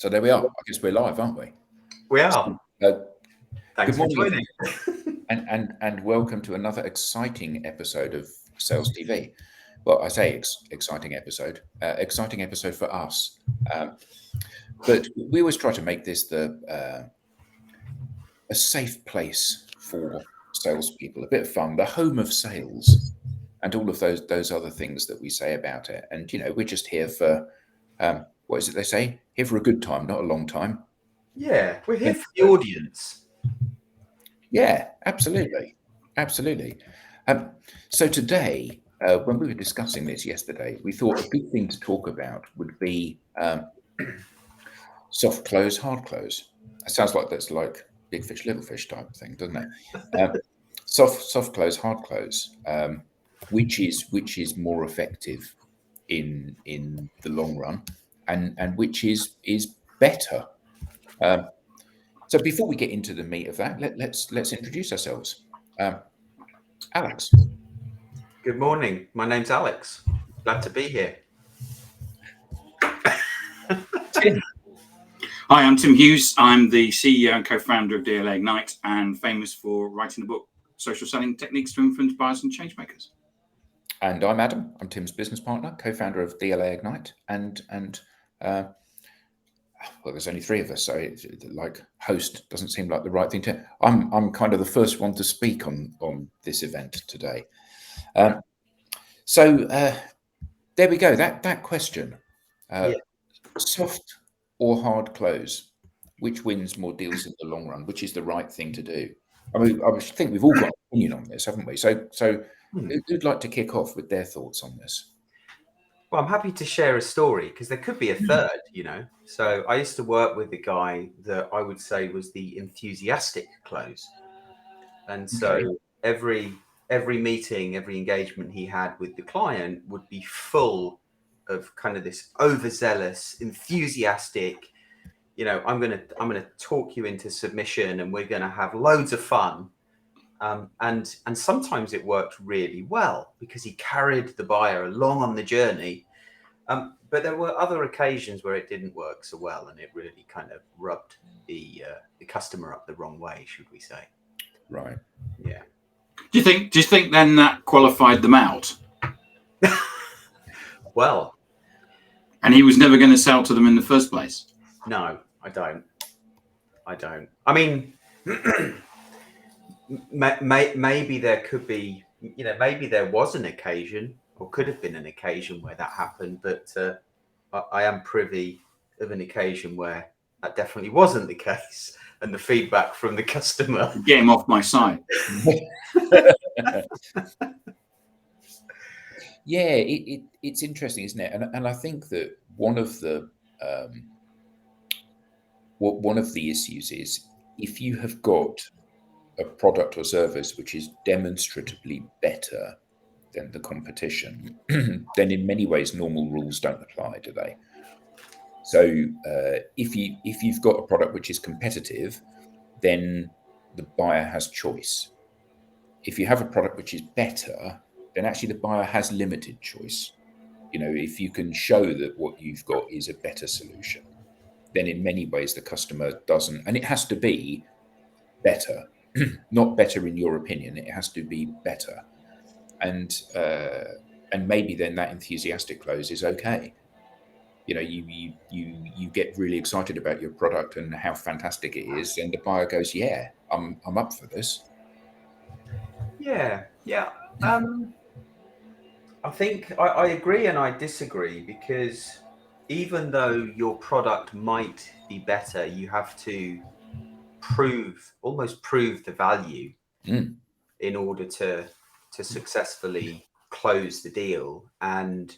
So there we are. I guess we're live, aren't we? We are. Uh, Thanks good for morning, joining. and welcome to another exciting episode of Sales TV. Well, I say exciting episode for us. But we always try to make this a safe place for salespeople, a bit of fun, the home of sales, and all of those other things that we say about it. And we're just here for what is it they say? Here for a good time, not a long time. Yeah, we're here for the audience. Yeah, absolutely. So today, when we were discussing this yesterday, we thought a good thing to talk about would be soft close, hard close. It sounds like that's like big fish, little fish type of thing, doesn't it? Soft close, hard close, which is more effective in the long run, and which is better. So before we get into the meat of that, let's introduce ourselves. Alex. Good morning. My name's Alex. Glad to be here. Tim. Hi, I'm Tim Hughes. I'm the CEO and co-founder of DLA Ignite and famous for writing the book Social Selling Techniques to Influence Buyers and Change Makers. And I'm Adam. I'm Tim's business partner, co-founder of DLA Ignite, and well, there's only three of us, so it's like host doesn't seem like the right thing to. I'm kind of the first one to speak on this event today. So there we go. That question, soft or hard close, which wins more deals in the long run? Which is the right thing to do? I mean, I think we've all got an opinion on this, haven't we? So who'd like to kick off with their thoughts on this? Well, I'm happy to share a story because there could be a third, So I used to work with a guy that I would say was the enthusiastic close. And so every meeting, every engagement he had with the client would be full of kind of this overzealous, enthusiastic, I'm gonna talk you into submission and we're gonna have loads of fun. And sometimes it worked really well because he carried the buyer along on the journey. But there were other occasions where it didn't work so well, and it really kind of rubbed the customer up the wrong way, should we say? Right. Yeah. Do you think then that qualified them out? Well. And he was never going to sell to them in the first place? No, I don't. I mean, maybe there could be, maybe there was an occasion or could have been an occasion where that happened, but I am privy of an occasion where that definitely wasn't the case, and the feedback from the customer. Get him off my side. Yeah, it's interesting, isn't it? And I think that one of the issues is if you have got a product or service which is demonstrably better than the competition, then in many ways normal rules don't apply, do they? So if you've got a product which is competitive, then the buyer has choice. If you have a product which is better, then actually the buyer has limited choice. If you can show that what you've got is a better solution, then in many ways the customer doesn't, and it has to be better, not better in your opinion, it has to be better. And maybe then that enthusiastic close is okay. You get really excited about your product and how fantastic it is, and the buyer goes, yeah, I'm up for this. Yeah. I think I agree and I disagree, because even though your product might be better, you have to almost prove the value in order to successfully close the deal. And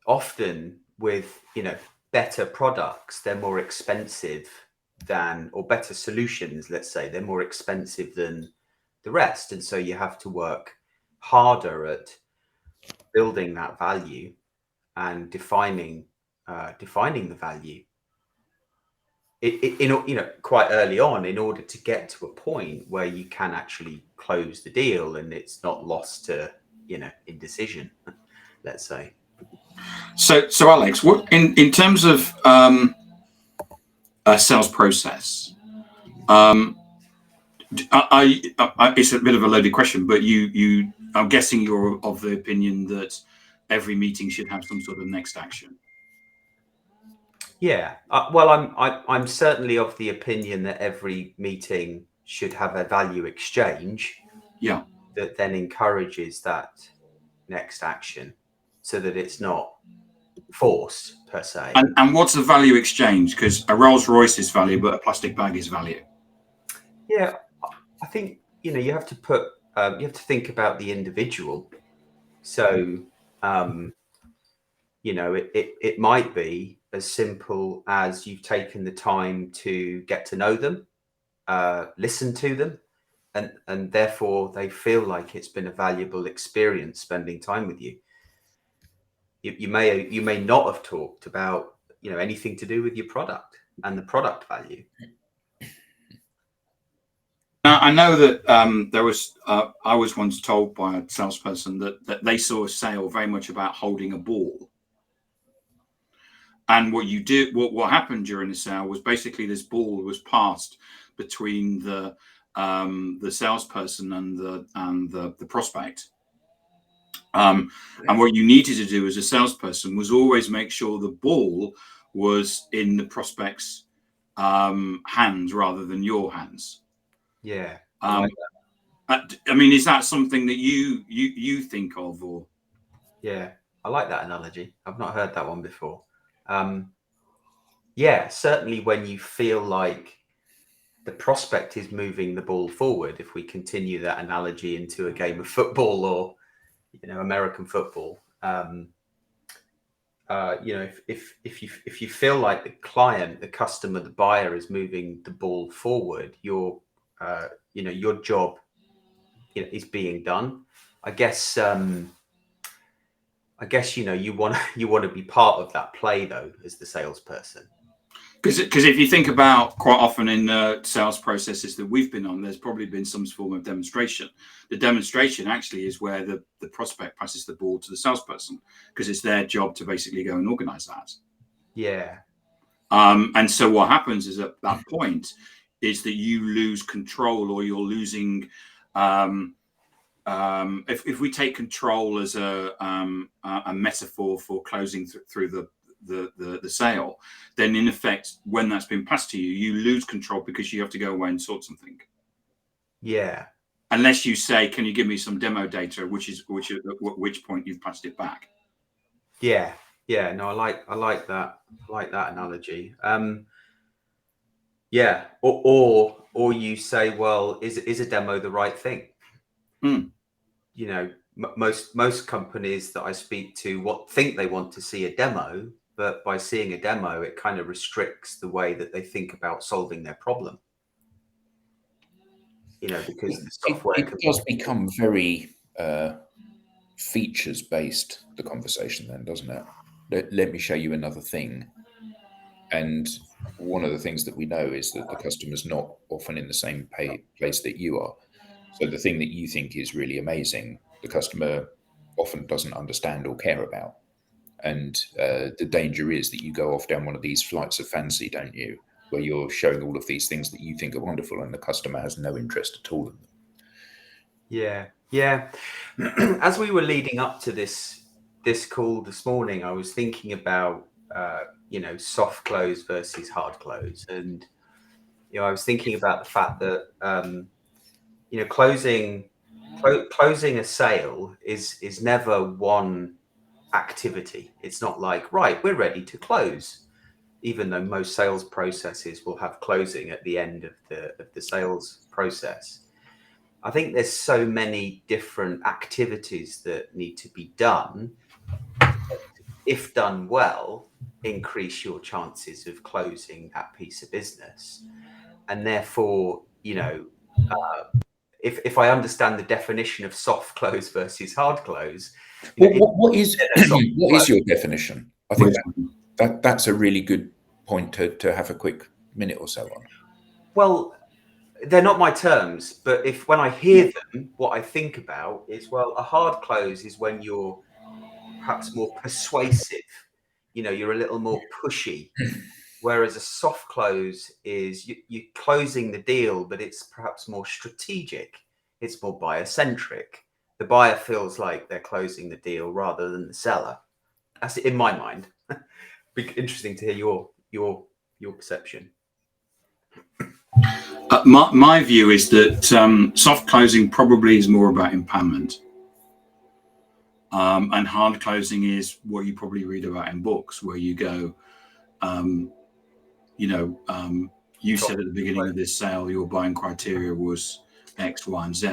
often with better products, they're more expensive or better solutions, let's say, they're more expensive than the rest, and so you have to work harder at building that value and defining the value quite early on, in order to get to a point where you can actually close the deal and it's not lost to indecision, let's say. So Alex, what in terms of a sales process, it's a bit of a loaded question, but I'm guessing you're of the opinion that every meeting should have some sort of next action. Yeah, well, I'm certainly of the opinion that every meeting should have a value exchange. Yeah. That then encourages that next action, so that it's not forced per se. And what's the value exchange? Because a Rolls Royce is value, but a plastic bag is value. Yeah, I think you have to think about the individual. So it might be as simple as you've taken the time to get to know them, listen to them, and therefore they feel like it's been a valuable experience spending time with you. You may not have talked about anything to do with your product and the product value. Now, I know that I was once told by a salesperson that they saw a sale very much about holding a ball. And what happened during the sale was basically this ball was passed between the salesperson and the prospect. And what you needed to do as a salesperson was always make sure the ball was in the prospect's hands rather than your hands. Yeah. I mean, is that something that you think of, or? Yeah, I like that analogy. I've not heard that one before. Yeah, certainly when you feel like the prospect is moving the ball forward, if we continue that analogy into a game of football or American football, if you feel like the client, the customer, the buyer is moving the ball forward, your job is being done. I guess you want to be part of that play though, as the salesperson. Because if you think about quite often in sales processes that we've been on, there's probably been some form of demonstration. The demonstration actually is where the prospect passes the ball to the salesperson, because it's their job to basically go and organize that. Yeah. And so what happens is at that point is that you lose control, or you're losing. If we take control as a metaphor for closing through the sale, then in effect, when that's been passed to you, you lose control because you have to go away and sort something. Yeah. Unless you say, "Can you give me some demo data?" At which point you've passed it back. Yeah. Yeah. No, I like that. I like that analogy. Yeah. Or you say, well, is a demo the right thing? Most companies that I speak to think they want to see a demo, but by seeing a demo, it kind of restricts the way that they think about solving their problem. Because the software it does become very features based, the conversation then, doesn't it? Let me show you another thing. And one of the things that we know is that the customer's not often in the same place that you are. So the thing that you think is really amazing, the customer often doesn't understand or care about. And the danger is that you go off down one of these flights of fancy, don't you, where you're showing all of these things that you think are wonderful and the customer has no interest at all in them. Yeah. Yeah. As we were leading up to this call this morning, I was thinking about, soft close versus hard close. And, I was thinking about the fact that, closing a sale is never one activity. It's not like, right, we're ready to close, even though most sales processes will have closing at the end of the sales process. I think there's so many different activities that need to be done. If done well, increase your chances of closing that piece of business. And therefore, if I understand the definition of soft close versus hard close, what is your definition? I think that's a really good point to have a quick minute or so on. Well, they're not my terms, but when I hear them, what I think about is, well, a hard close is when you're perhaps more persuasive. You know, you're a little more pushy. Whereas a soft close is you're closing the deal, but it's perhaps more strategic. It's more buyer-centric. The buyer feels like they're closing the deal rather than the seller. That's in my mind. Be interesting to hear your perception. My view is that soft closing probably is more about empowerment. And hard closing is what you probably read about in books, where you go, you said at the beginning of this sale, your buying criteria was X, Y, and Z.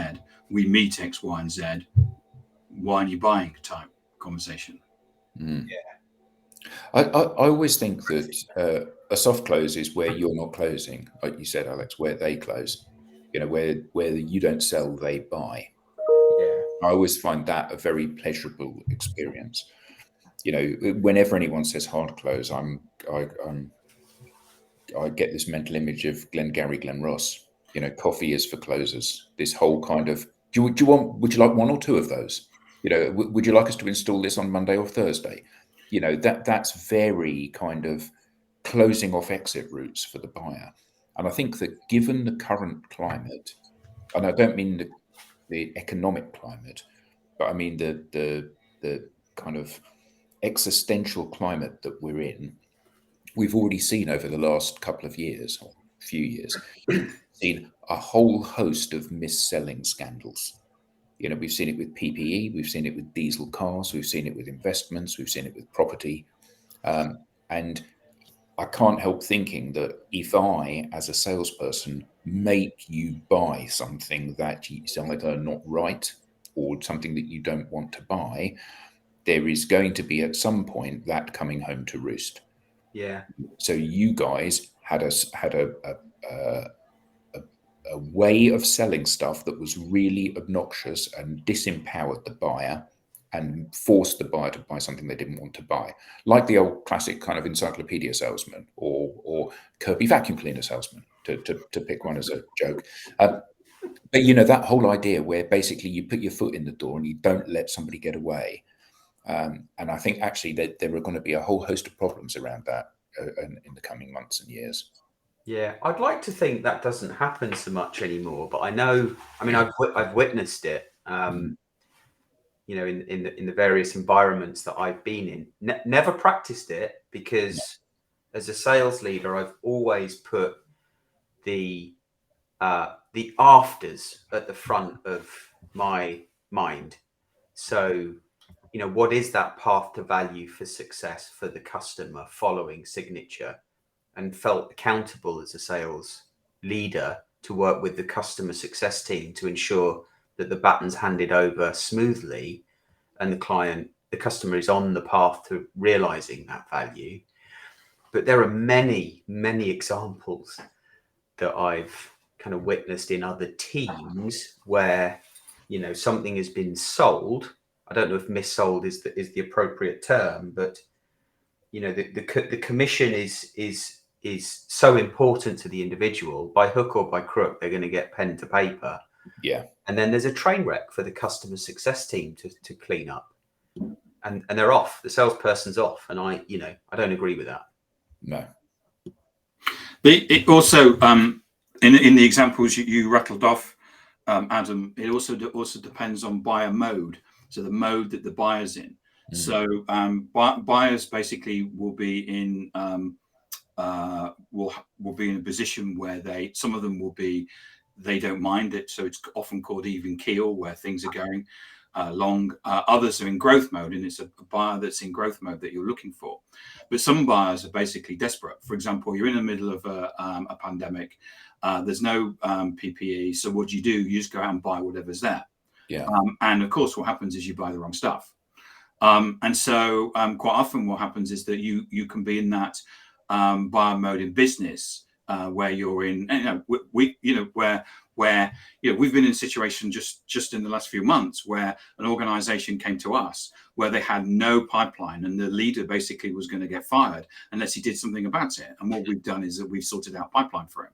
We meet X, Y, and Z. Why aren't you buying type conversation? Yeah. I always think that a soft close is where you're not closing, like you said, Alex, where they close. You know, where you don't sell, they buy. Yeah. I always find that a very pleasurable experience. You know, whenever anyone says hard close, I get this mental image of Glengarry Glen Ross. You know, coffee is for closers. This whole kind of would you like one or two of those? You know, would you like us to install this on Monday or Thursday? You know, that's very kind of closing off exit routes for the buyer. And I think that given the current climate, and I don't mean the economic climate, but I mean the kind of existential climate that we're in, we've already seen over the last couple of years, or few years, seen a whole host of mis-selling scandals. You know, we've seen it with PPE, we've seen it with diesel cars, we've seen it with investments, we've seen it with property. And I can't help thinking that if I, as a salesperson, make you buy something that is either not right or something that you don't want to buy, there is going to be at some point that coming home to roost. Yeah. So you guys had a way of selling stuff that was really obnoxious and disempowered the buyer and forced the buyer to buy something they didn't want to buy, like the old classic kind of encyclopedia salesman or Kirby vacuum cleaner salesman, to pick one as a joke. But you know, that whole idea where basically you put your foot in the door and you don't let somebody get away. And I think actually that there are going to be a whole host of problems around that in the coming months and years. Yeah, I'd like to think that doesn't happen so much anymore, but I know, I mean, I've witnessed it, you know, in the various environments that I've been in. Never practiced it because as a sales leader, I've always put the afters at the front of my mind. So, you know, what is that path to value for success for the customer following signature? And felt accountable as a sales leader to work with the customer success team to ensure that the baton's handed over smoothly and the customer is on the path to realizing that value. But there are many, many examples that I've kind of witnessed in other teams where, you know, something has been sold. I don't know if missold is the appropriate term, but you know, the commission is so important to the individual. By hook or by crook, they're going to get pen to paper. Yeah. And then there's a train wreck for the customer success team to clean up. And they're off. The salesperson's off. And I don't agree with that. No. It also, in the examples you rattled off, Adam, it also depends on buyer mode. So the mode that the buyer's in. So buyers basically will be in will be in a position where some of them will be, they don't mind it. So it's often called even keel, where things are going along. Others are in growth mode, and it's a buyer that's in growth mode that you're looking for. But some buyers are basically desperate. For example, you're in the middle of a pandemic. There's no PPE. So what do? You just go out and buy whatever's there. Yeah. And of course, what happens is you buy the wrong stuff. And so quite often what happens is that you can be in that buyer mode in business where you're in, where we've been in a situation just in the last few months where an organization came to us where they had no pipeline and the leader basically was going to get fired unless he did something about it. And what we've done is that we've sorted out pipeline for him.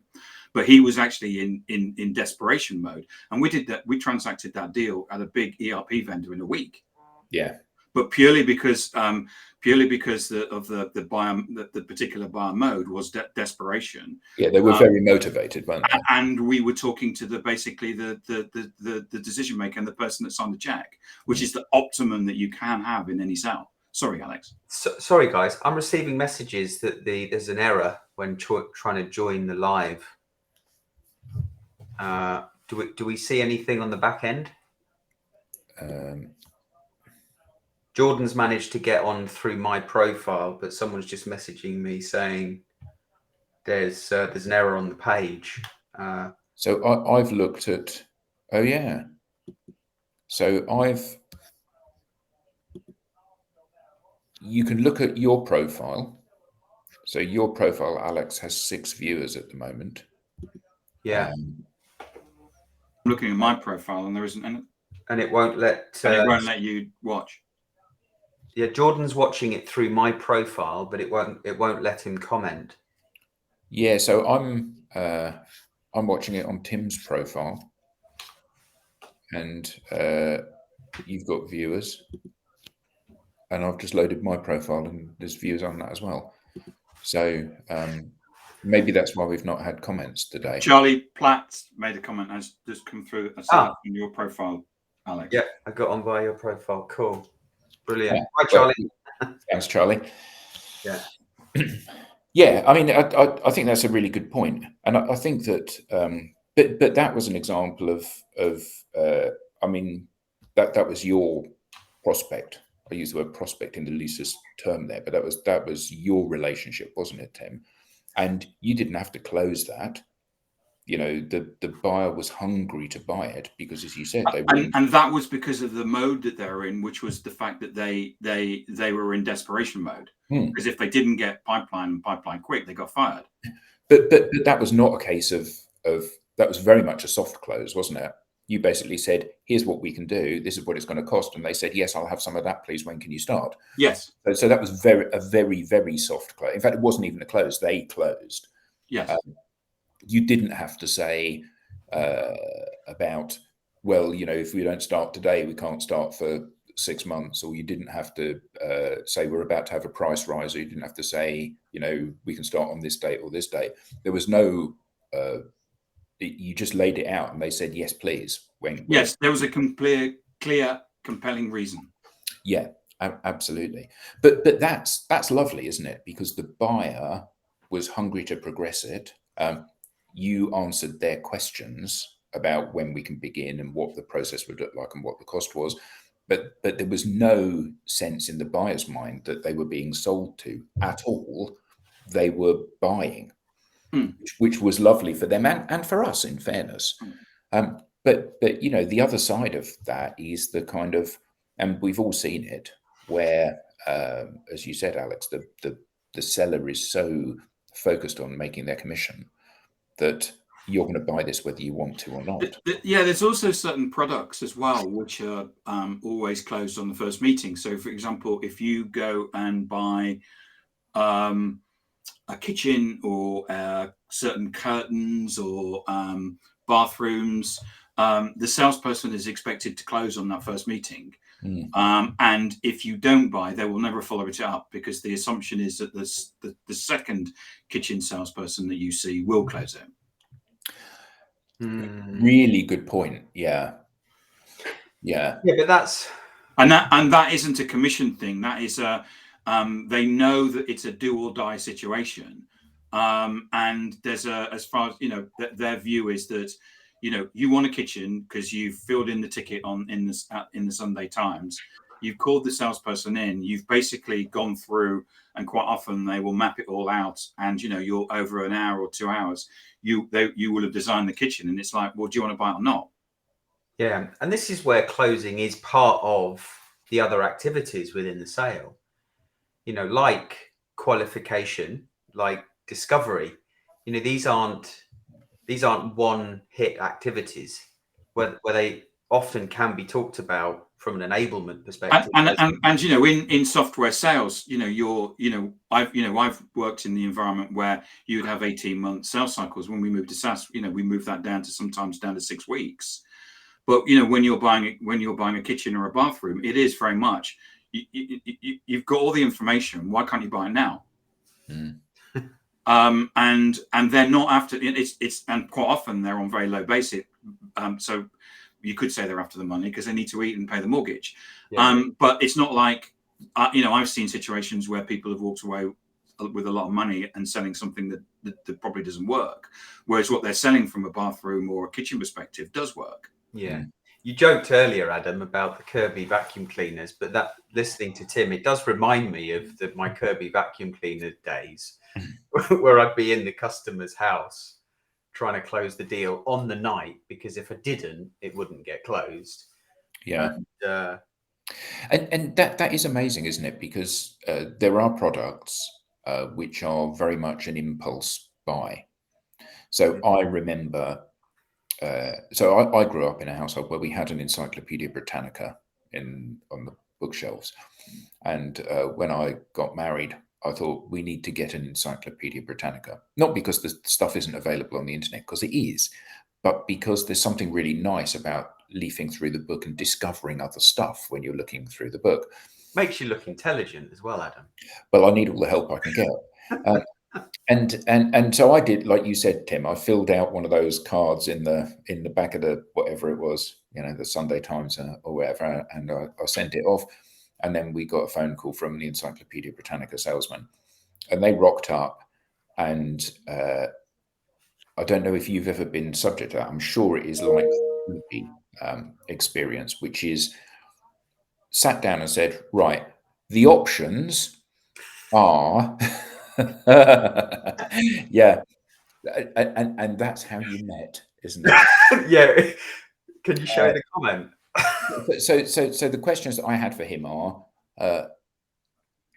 But he was actually in desperation mode. And we did that. We transacted that deal at a big ERP vendor in a week. Yeah. but purely because of the particular buyer mode was desperation. Yeah, they were very motivated, weren't they? And we were talking to basically the decision maker and the person that signed the check, which is the optimum that you can have in any sale. Sorry, Alex. Sorry, guys. I'm receiving messages that there's an error when trying to join the live. Do we see anything on the back end? Jordan's managed to get on through my profile, but someone's just messaging me saying there's an error on the page. So I've looked at. Oh yeah. So you can look at your profile. So your profile, Alex, has 6 viewers at the moment. Yeah. I'm looking at my profile and there isn't any. And it won't let. It won't let you watch. Yeah, Jordan's watching it through my profile, but it won't let him comment. Yeah, so I'm watching it on Tim's profile, and you've got viewers, and I've just loaded my profile, and there's viewers on that as well. So maybe that's why we've not had comments today. Charlie Platt made a comment has just come through. I see that in your profile, Alex. Yeah, I got on by your profile. Cool. Brilliant. Yeah. Hi, Charlie. Thanks, Charlie. Yeah. Yeah, I mean, I think that's a really good point, and I think that, but that was an example of I mean, that was your prospect. I use the word prospect in the loosest term there, but that was your relationship, wasn't it, Tim? And you didn't have to close that. You know, the buyer was hungry to buy it because, as you said, they were, and that was because of the mode that they're in, which was the fact that they were in desperation mode. Because if they didn't get pipeline quick, they got fired. But that was not a case of that was very much a soft close, wasn't it? You basically said, "Here's what we can do. This is what it's going to cost," and they said, "Yes, I'll have some of that, please. When can you start?" Yes. So that was a very soft close. In fact, it wasn't even a close; they closed. Yes. You didn't have to say about, well, you know, if we don't start today, we can't start for 6 months, or you didn't have to say we're about to have a price rise, or you didn't have to say, you know, we can start on this date or this date. There was no. You just laid it out, and they said, "Yes, please." Yes, there was a clear, compelling reason. Yeah, absolutely. But that's lovely, isn't it? Because the buyer was hungry to progress it. You answered their questions about when we can begin and what the process would look like and what the cost was. But there was no sense in the buyer's mind that they were being sold to at all. They were buying, which was lovely for them and for us, in fairness. But you know, the other side of that is the kind of, and we've all seen it, where, as you said, Alex, the seller is so focused on making their commission that you're going to buy this whether you want to or not. Yeah, there's also certain products as well which are always closed on the first meeting. So, for example, if you go and buy a kitchen or certain curtains or bathrooms, the salesperson is expected to close on that first meeting. And if you don't buy, they will never follow it up, because the assumption is that the second kitchen salesperson that you see will close it. Really good point. Yeah. But that's and that isn't a commission thing. That is they know that it's a do or die situation, and there's as far as you know, their view is that, you know, you want a kitchen because you've filled in the ticket in the Sunday Times. You've called the salesperson in. You've basically gone through, and quite often they will map it all out. And you know, you're over an hour or 2 hours. You will have designed the kitchen, and it's like, well, do you want to buy it or not? Yeah, and this is where closing is part of the other activities within the sale. You know, like qualification, like discovery. You know, these aren't one-hit activities where they often can be talked about from an enablement perspective. And you know, in software sales, you know, I've worked in the environment where you would have 18-month sales cycles. When we moved to SaaS, you know, we moved that down to sometimes down to 6 weeks. But you know, when you're buying a kitchen or a bathroom, it is very much, you've got all the information. Why can't you buy it now? Mm. And they're not after it's and quite often they're on very low basic. So you could say they're after the money because they need to eat and pay the mortgage. Yeah. But it's not like I've seen situations where people have walked away with a lot of money and selling something that probably doesn't work, whereas what they're selling from a bathroom or a kitchen perspective does work. Yeah. You joked earlier, Adam, about the Kirby vacuum cleaners, but that listening to Tim, it does remind me of my Kirby vacuum cleaner days where I'd be in the customer's house trying to close the deal on the night, because if I didn't, it wouldn't get closed. Yeah. And that is amazing, isn't it? Because there are products which are very much an impulse buy. So I remember, I grew up in a household where we had an Encyclopedia Britannica on the bookshelves. And when I got married, I thought we need to get an Encyclopedia Britannica, not because the stuff isn't available on the internet, because it is, but because there's something really nice about leafing through the book and discovering other stuff when you're looking through the book. Makes you look intelligent as well, Adam. Well, I need all the help I can get. And so I did, like you said, Tim, I filled out one of those cards in the back of the, whatever it was, the Sunday Times or whatever, and I sent it off. And then we got a phone call from the Encyclopedia Britannica salesman, and they rocked up. And I don't know if you've ever been subject to that. I'm sure it is like the experience, which is sat down and said, right, the options are, yeah. And that's how you met, isn't it? Yeah. Can you show the comment? So the questions that I had for him are,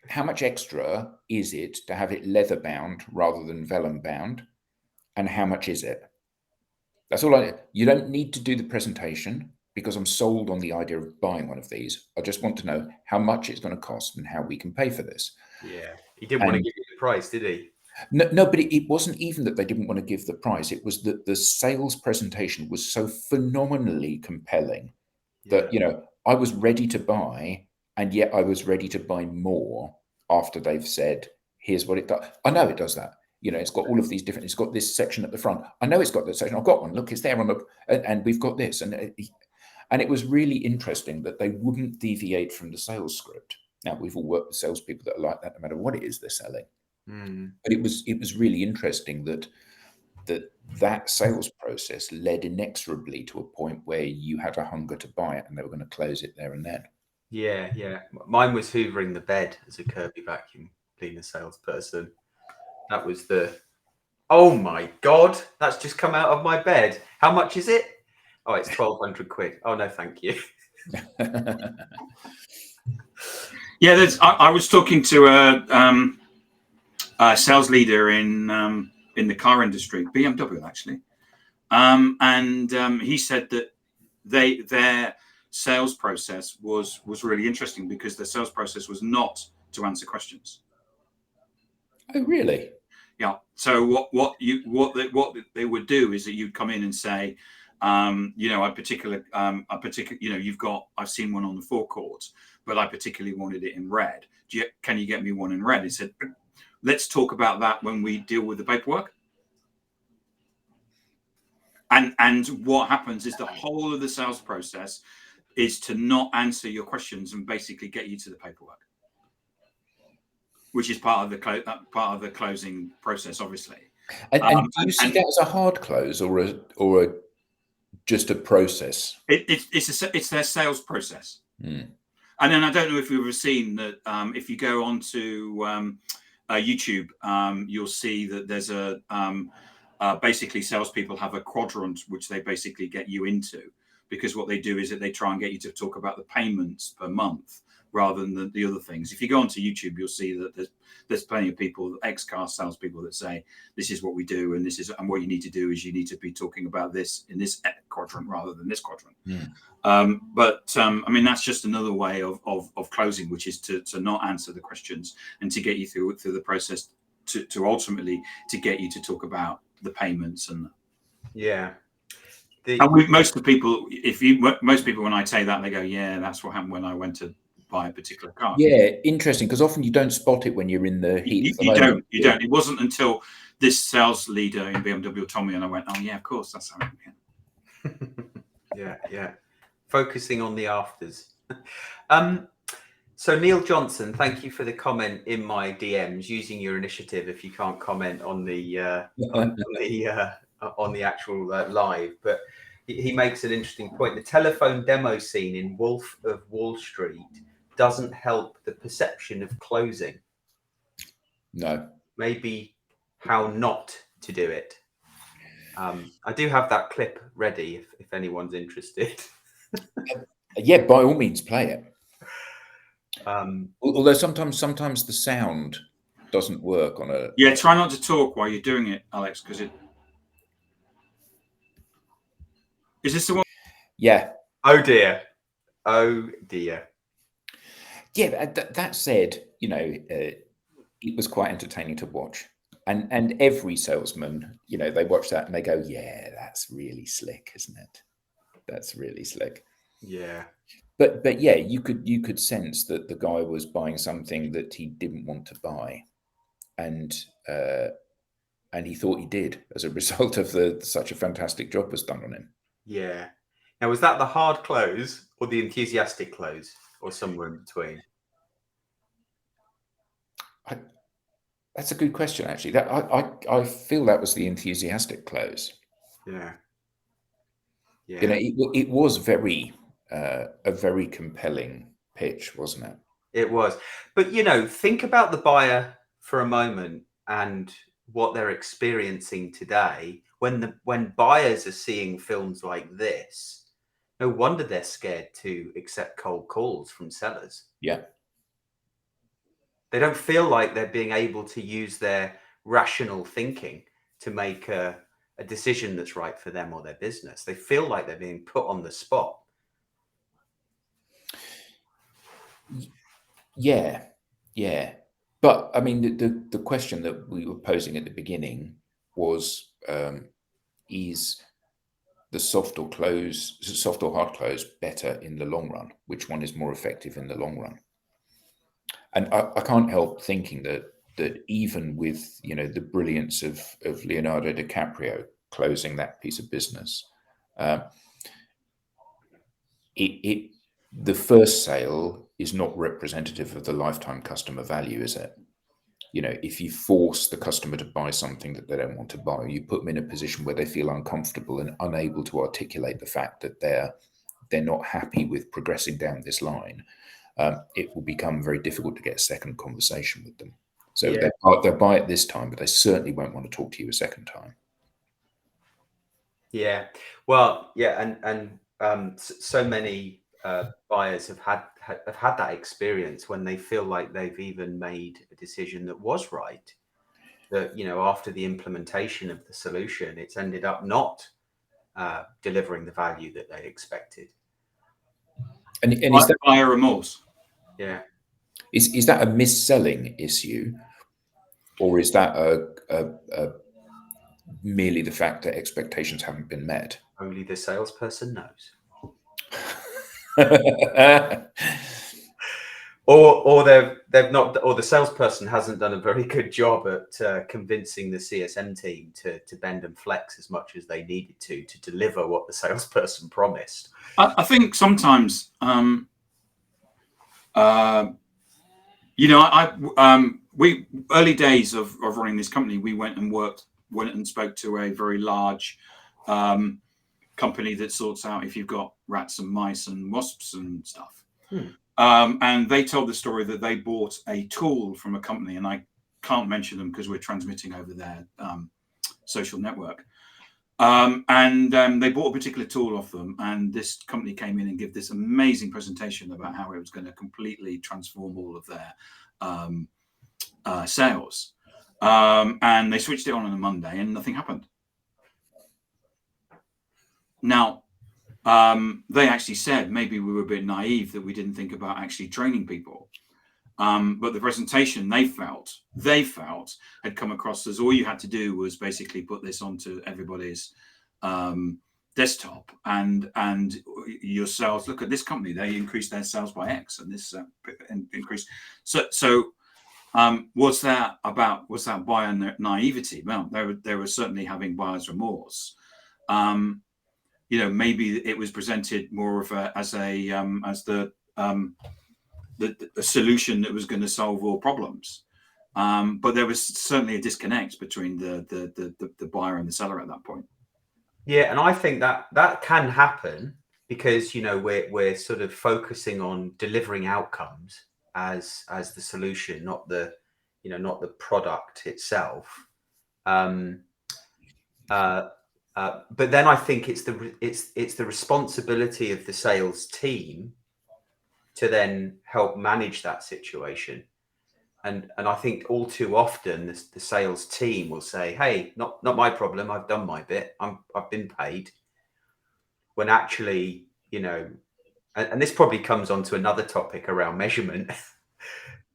how much extra is it to have it leather bound rather than vellum bound? And how much is it? That's all you don't need to do the presentation, because I'm sold on the idea of buying one of these. I just want to know how much it's going to cost and how we can pay for this. Yeah. He didn't want to give you the price, did he? No, but it wasn't even that they didn't want to give the price. It was that the sales presentation was so phenomenally compelling that, I was ready to buy, and yet I was ready to buy more after they've said, here's what it does. I know it does that. It's got all of these different, it's got this section at the front. I know it's got this section. I've got one. Look, it's there on the, and we've got this. And it was really interesting that they wouldn't deviate from the sales script. Now, we've all worked with salespeople that are like that, no matter what it is they're selling. But it was really interesting that sales process led inexorably to a point where you had a hunger to buy it, and they were going to close it there and then. Yeah. Mine was hoovering the bed as a Kirby vacuum cleaner salesperson. That was oh my God, that's just come out of my bed. How much is it? Oh, it's 1,200 quid. Oh no, thank you. Yeah, I was talking to a sales leader in the car industry, BMW actually, and he said that their sales process was really interesting, because their sales process was not to answer questions. Oh, really? Yeah. So what they would do is that you'd come in and say, a particular, I've seen one on the forecourt, but I particularly wanted it in red. Can you get me one in red? He said, let's talk about that when we deal with the paperwork. And what happens is the whole of the sales process is to not answer your questions and basically get you to the paperwork, which is part of the closing process, obviously. And do you see that as a hard close or just a process? It's their sales process. And then I don't know if you've ever seen that. If you go onto YouTube, you'll see that there's basically salespeople have a quadrant which they basically get you into, because what they do is that they try and get you to talk about the payments per month rather than the other things. If you go onto YouTube, you'll see that there's plenty of people, ex-car salespeople, that say this is what we do, and what you need to do is you need to be talking about this in this quadrant rather than this quadrant. But I mean, that's just another way of closing, which is to not answer the questions and to get you through the process to ultimately to get you to talk about the payments and most people, when I say that, they go, yeah, that's what happened when I went to buy a particular car. Yeah, interesting, because often you don't spot it when you're in the heat of the moment. You don't. It wasn't until this sales leader in BMW told me, and I went, oh yeah, of course, that's how it Yeah. Focusing on the afters. So Neil Johnson, thank you for the comment in my DMs, using your initiative if you can't comment on the on the actual live. But he makes an interesting point. The telephone demo scene in Wolf of Wall Street doesn't help the perception of closing. No. Maybe how not to do it. I do have that clip ready if anyone's interested. Yeah, by all means, play it. Although sometimes the sound doesn't work on a. Yeah, try not to talk while you're doing it, Alex, because it. Is this the one? Yeah. Oh dear. Yeah. That said, it was quite entertaining to watch, and every salesman, they watch that and they go, "Yeah, that's really slick, isn't it? That's really slick." Yeah. But yeah, you could sense that the guy was buying something that he didn't want to buy, and he thought he did as a result of such a fantastic job was done on him. Yeah. Now, was that the hard close or the enthusiastic close, or somewhere in between? That's a good question, actually. That I feel that was the enthusiastic close. Yeah. It was a very compelling pitch, wasn't it? It was. But think about the buyer for a moment and what they're experiencing today. When buyers are seeing films like this, no wonder they're scared to accept cold calls from sellers. Yeah. They don't feel like they're being able to use their rational thinking to make a decision that's right for them or their business. They feel like they're being put on the spot. Yeah. But I mean, the question that we were posing at the beginning was, is the soft or hard close better in the long run? Which one is more effective in the long run? And I can't help thinking that even with the brilliance of Leonardo DiCaprio closing that piece of business, the first sale is not representative of the lifetime customer value, is it? If you force the customer to buy something that they don't want to buy, you put them in a position where they feel uncomfortable and unable to articulate the fact that they're not happy with progressing down this line. It will become very difficult to get a second conversation with them. So Yeah. they'll buy it this time, but they certainly won't want to talk to you a second time. Yeah. Well, yeah, and so many buyers have had that experience when they feel like they've even made a decision that was right. That after the implementation of the solution, it's ended up not delivering the value that they expected. And is that buyer remorse? Yeah. Is that a mis-selling issue, or is that a merely the fact that expectations haven't been met? Only the salesperson knows. Or they've not, or the salesperson hasn't done a very good job at convincing the CSM team to bend and flex as much as they needed to deliver what the salesperson promised. I think sometimes, we early days of running this company, we went and spoke to a very large company that sorts out if you've got rats and mice and wasps and stuff. And they told the story that they bought a tool from a company, and I can't mention them because we're transmitting over their social network. And they bought a particular tool off them, and this company came in and gave this amazing presentation about how it was going to completely transform all of their sales. And they switched it on a Monday, and nothing happened. Now, they actually said maybe we were a bit naive that we didn't think about actually training people. But the presentation they felt had come across as all you had to do was basically put this onto everybody's desktop, and your sales, look at this company, they increased their sales by X, and this increase. So was that buyer naivety? Well, they were certainly having buyer's remorse. Maybe it was presented more of as the solution that was going to solve all problems. But there was certainly a disconnect between the buyer and the seller at that point. Yeah, and I think that can happen because we're sort of focusing on delivering outcomes as the solution, not the product itself. But then I think it's the responsibility of the sales team to then help manage that situation. And I think all too often the sales team will say, "Hey, not my problem. I've done my bit. I've been paid." When actually, and this probably comes onto another topic around measurement,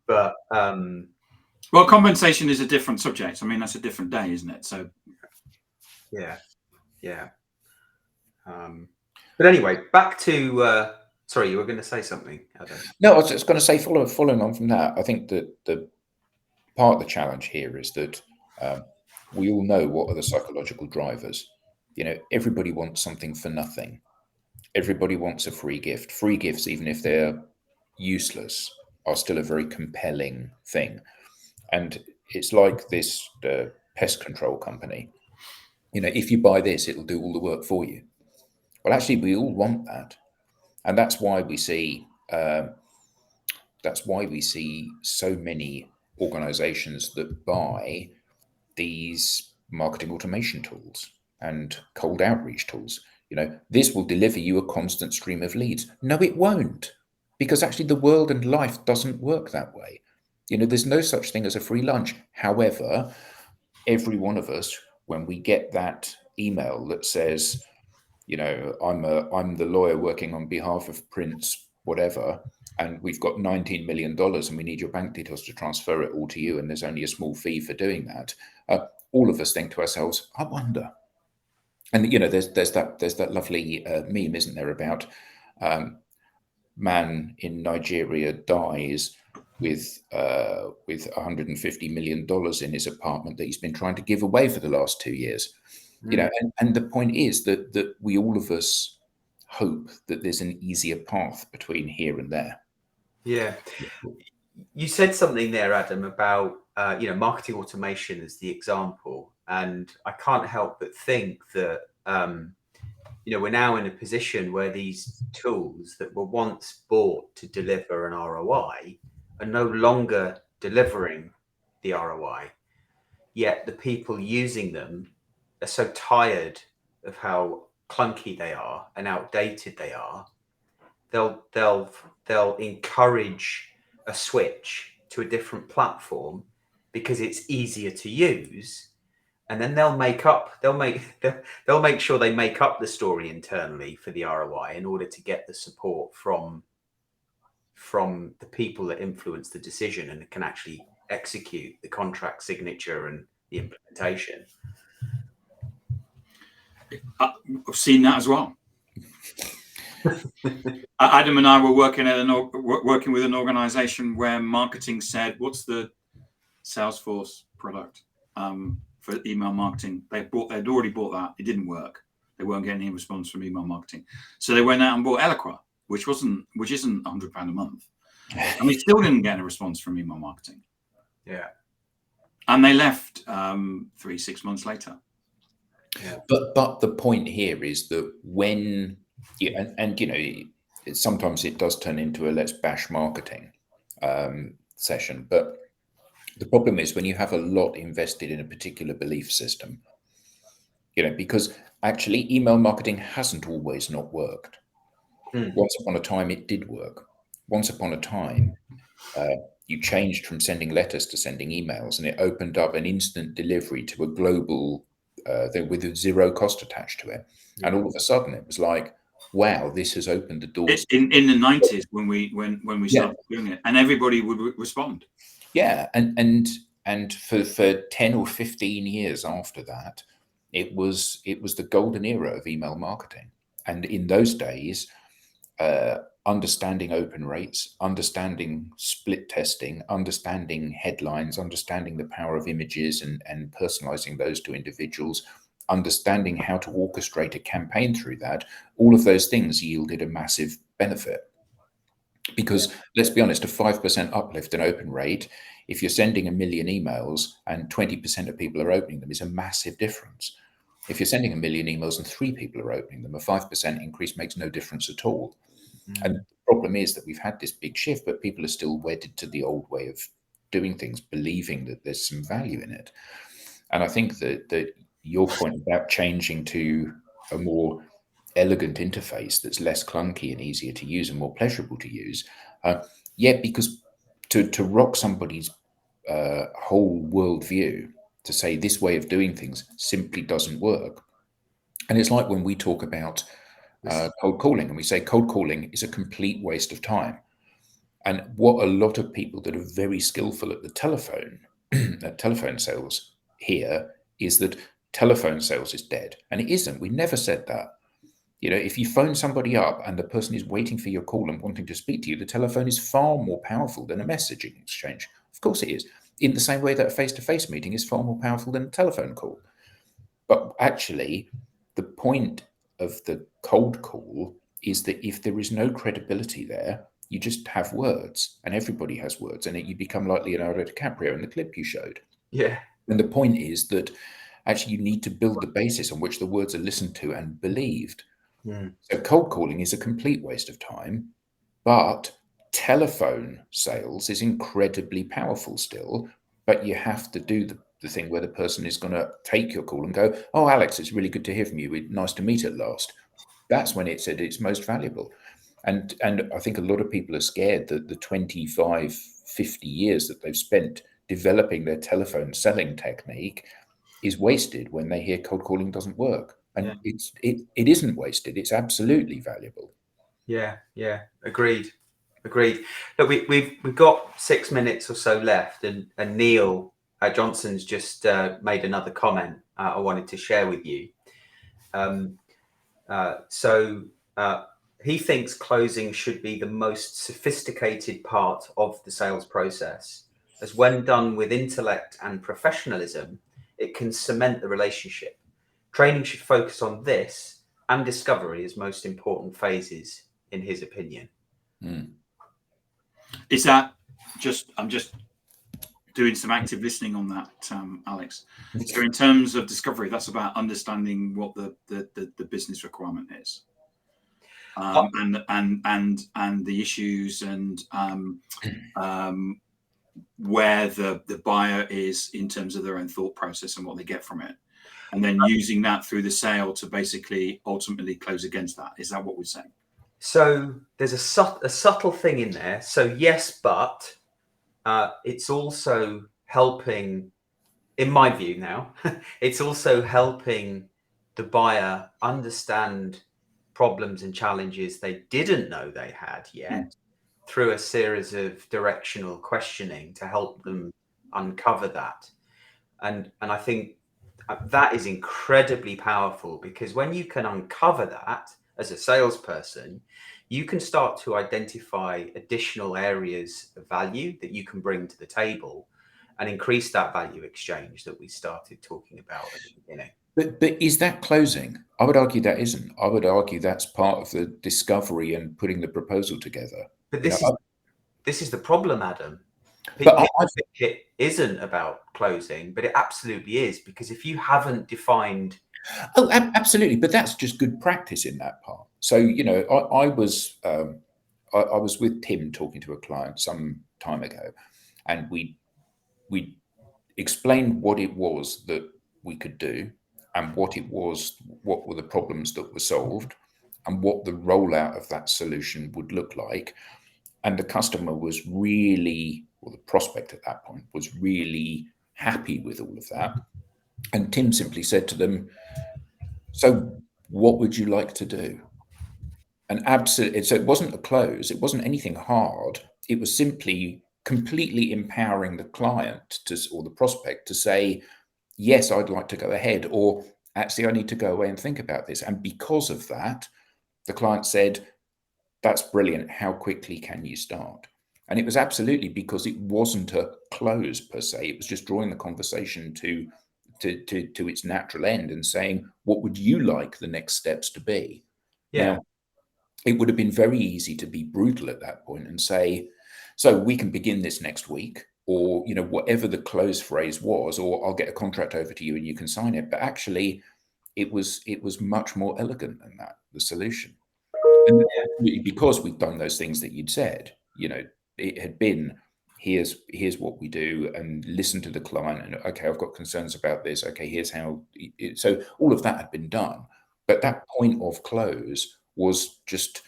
but well, compensation is a different subject. I mean, that's a different day, isn't it? So yeah. But anyway, back to sorry, you were going to say something, Adam. No, I was just going to say, following on from that, I think that the part of the challenge here is that we all know what are the psychological drivers. Everybody wants something for nothing. Everybody wants a free gift. Free gifts, even if they're useless, are still a very compelling thing. And it's like this pest control company. If you buy this, it'll do all the work for you. Well, actually, we all want that. And that's why we see so many organizations that buy these marketing automation tools and cold outreach tools. This will deliver you a constant stream of leads. No, it won't, because actually the world and life doesn't work that way. There's no such thing as a free lunch. However, every one of us, when we get that email that says, I'm the lawyer working on behalf of Prince whatever, and we've got $19 million and we need your bank details to transfer it all to you, and there's only a small fee for doing that. All of us think to ourselves, I wonder. And there's that lovely meme, isn't there, about man in Nigeria dies with $150 million in his apartment that he's been trying to give away for the last 2 years. And the point is that we, all of us, hope that there's an easier path between here and there. Yeah. You said something there, Adam, about marketing automation as the example, and I can't help but think that we're now in a position where these tools that were once bought to deliver an ROI are no longer delivering the ROI, yet the people using them are so tired of how clunky they are and outdated they are. They'll encourage a switch to a different platform because it's easier to use, and then they'll make sure they make up the story internally for the ROI in order to get the support from the people that influence the decision and can actually execute the contract signature and the implementation. I've seen that as well. Adam and I were working with an organization where marketing said, "What's the Salesforce product for email marketing?" They'd already bought that. It didn't work. They weren't getting any response from email marketing, so they went out and bought Eloqua, which isn't £100 a month, and we still didn't get a response from email marketing. Yeah, and they left 3-6 months later. Yeah. But the point here is that when sometimes it does turn into a let's bash marketing session, but the problem is when you have a lot invested in a particular belief system, because actually email marketing hasn't always not worked. Once upon a time it did work. Once upon a time you changed from sending letters to sending emails, and it opened up an instant delivery to a global thing with a zero cost attached to it. And all of a sudden it was like, wow, this has opened the doors. In the 90s when we started doing it, and everybody would respond. Yeah, and for 10 or 15 years after that, It was the golden era of email marketing. And in those days, understanding open rates, understanding split testing, understanding headlines, understanding the power of images and personalizing those to individuals, understanding how to orchestrate a campaign through that, all of those things yielded a massive benefit. Because let's be honest, a 5% uplift in open rate, if you're sending 1 million emails and 20% of people are opening them, is a massive difference. If you're sending 1 million emails and 3 people are opening them, a 5% increase makes no difference at all. And the problem is that we've had this big shift, but people are still wedded to the old way of doing things, believing that there's some value in it. And I think that your point about changing to a more elegant interface that's less clunky and easier to use and more pleasurable to use, because to rock somebody's whole worldview, to say this way of doing things simply doesn't work. And it's like when we talk about cold calling, and we say cold calling is a complete waste of time. And what a lot of people that are very skillful at the telephone, at telephone sales here, is that telephone sales is dead. And it isn't. We never said that. You know, if you phone somebody up and the person is waiting for your call and wanting to speak to you, the telephone is far more powerful than a messaging exchange. Of course it is. In the same way that a face-to-face meeting is far more powerful than a telephone call. But actually, the point of the cold call is that if there is no credibility there, you just have words, and everybody has words, and you become like Leonardo DiCaprio in the clip you showed. Yeah. And the point is that actually you need to build the basis on which the words are listened to and believed. So cold calling is a complete waste of time, but telephone sales is incredibly powerful still. But you have to do the thing where the person is going to take your call and go, "Oh, Alex, it's really good to hear from you. Nice to meet at last." That's when it's at its most valuable. And I think a lot of people are scared that the 25, 50 years that they've spent developing their telephone selling technique is wasted when they hear cold calling doesn't work. And it isn't wasted. It's absolutely valuable. Yeah. Agreed. Look, we've got 6 minutes or so left, and Neil Johnson's just made another comment I wanted to share with you. He thinks closing should be the most sophisticated part of the sales process, as when done with intellect and professionalism, it can cement the relationship. Training should focus on this and discovery as most important phases, in his opinion. Is that I'm just doing some active listening on that, Alex. So in terms of discovery, that's about understanding what the business requirement is, and the issues, and where the buyer is in terms of their own thought process and what they get from it, and then using that through the sale to basically ultimately close against that. Is that what we're saying? So there's a subtle thing in there. So yes, but it's also helping, in my view now, it's also helping the buyer understand problems and challenges they didn't know they had yet through a series of directional questioning to help them uncover that. And I think that is incredibly powerful, because when you can uncover that as a salesperson, you can start to identify additional areas of value that you can bring to the table and increase that value exchange that we started talking about at the beginning. But is that closing? I would argue that isn't. I would argue that's part of the discovery and putting the proposal together. But this is the problem, Adam. But I think it isn't about closing, but it absolutely is, because if you haven't defined... Oh, absolutely. But that's just good practice in that part. So, you know, I was with Tim talking to a client some time ago, and we explained what it was that we could do, and what were the problems that were solved, and what the rollout of that solution would look like. And the customer was really, or the prospect at that point was really happy with all of that. And Tim simply said to them, "So what would you like to do?" And absolutely, so it wasn't a close, it wasn't anything hard. It was simply completely empowering the client or the prospect to say, "Yes, I'd like to go ahead," or actually, I need to go away and think about this. And because of that, the client said, that's brilliant. How quickly can you start? And it was absolutely because it wasn't a close per se. It was just drawing the conversation to its natural end and saying, what would you like the next steps to be? Yeah. Now, it would have been very easy to be brutal at that point and say, so we can begin this next week, or, you know, whatever the close phrase was, or I'll get a contract over to you and you can sign it. But actually, it was much more elegant than that, the solution. And because we've done those things that you'd said, you know, it had been, here's what we do, and listen to the client, and okay, I've got concerns about this. Okay, here's how. So all of that had been done, but that point of close was just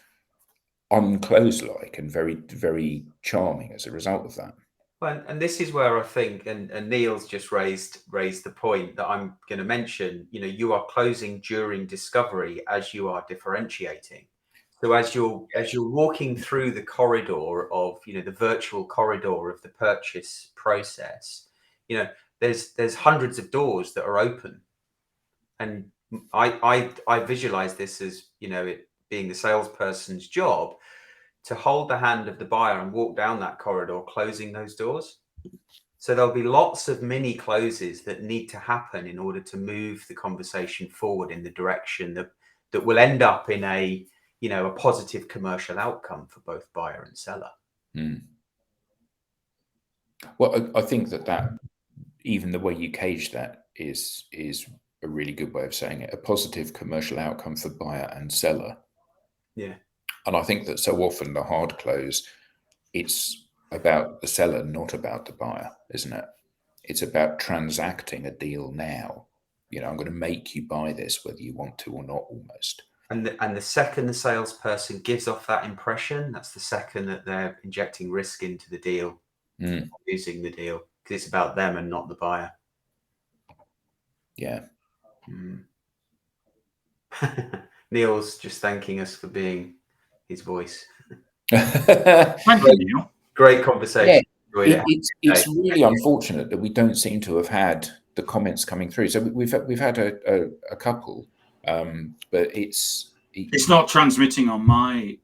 unclose-like and very, very charming as a result of that. Well, and this is where I think, and Neil's just raised the point that I'm going to mention. You know, you are closing during discovery as you are differentiating. So as you're walking through the corridor of, you know, the virtual corridor of the purchase process, you know, there's hundreds of doors that are open, and I visualize this as, you know, it being the salesperson's job to hold the hand of the buyer and walk down that corridor, closing those doors. So there'll be lots of mini closes that need to happen in order to move the conversation forward in the direction that will end up in a, you know, a positive commercial outcome for both buyer and seller. Well, I think that even the way you cage that is a really good way of saying it, a positive commercial outcome for buyer and seller. Yeah. And I think that so often the hard close, it's about the seller, not about the buyer, isn't it? It's about transacting a deal now. You know, I'm going to make you buy this whether you want to or not, almost. And the second the salesperson gives off that impression, that's the second that they're injecting risk into the deal, using the deal, because it's about them and not the buyer. Yeah. Neil's just thanking us for being his voice. Thank you, Neil. Great conversation. Yeah, it's really unfortunate that we don't seem to have had the comments coming through. So we've had a couple, but it's not transmitting on my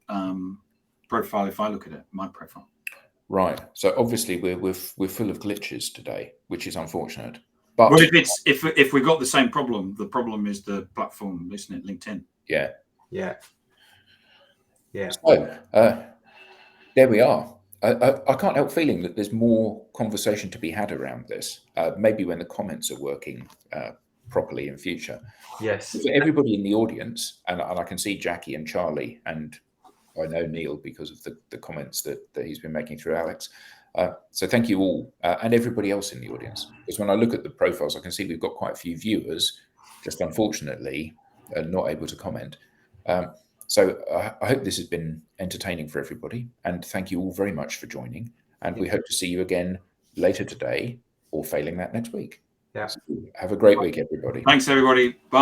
profile. If I look at it, my profile. Right. So obviously we're full of glitches today, which is unfortunate. But well, if we got the same problem, the problem is the platform, isn't it? LinkedIn. Yeah. So there we are. I can't help feeling that there's more conversation to be had around this. Maybe when the comments are working properly in future. Yes. For everybody in the audience, and I can see Jackie and Charlie, and I know Neil because of the comments that he's been making through Alex. So thank you all, and everybody else in the audience. Because when I look at the profiles, I can see we've got quite a few viewers, just unfortunately not able to comment. So I hope this has been entertaining for everybody, and thank you all very much for joining. And we hope to see you again later today, or failing that next week. Yeah. So have a great week, everybody. Thanks, everybody. Bye.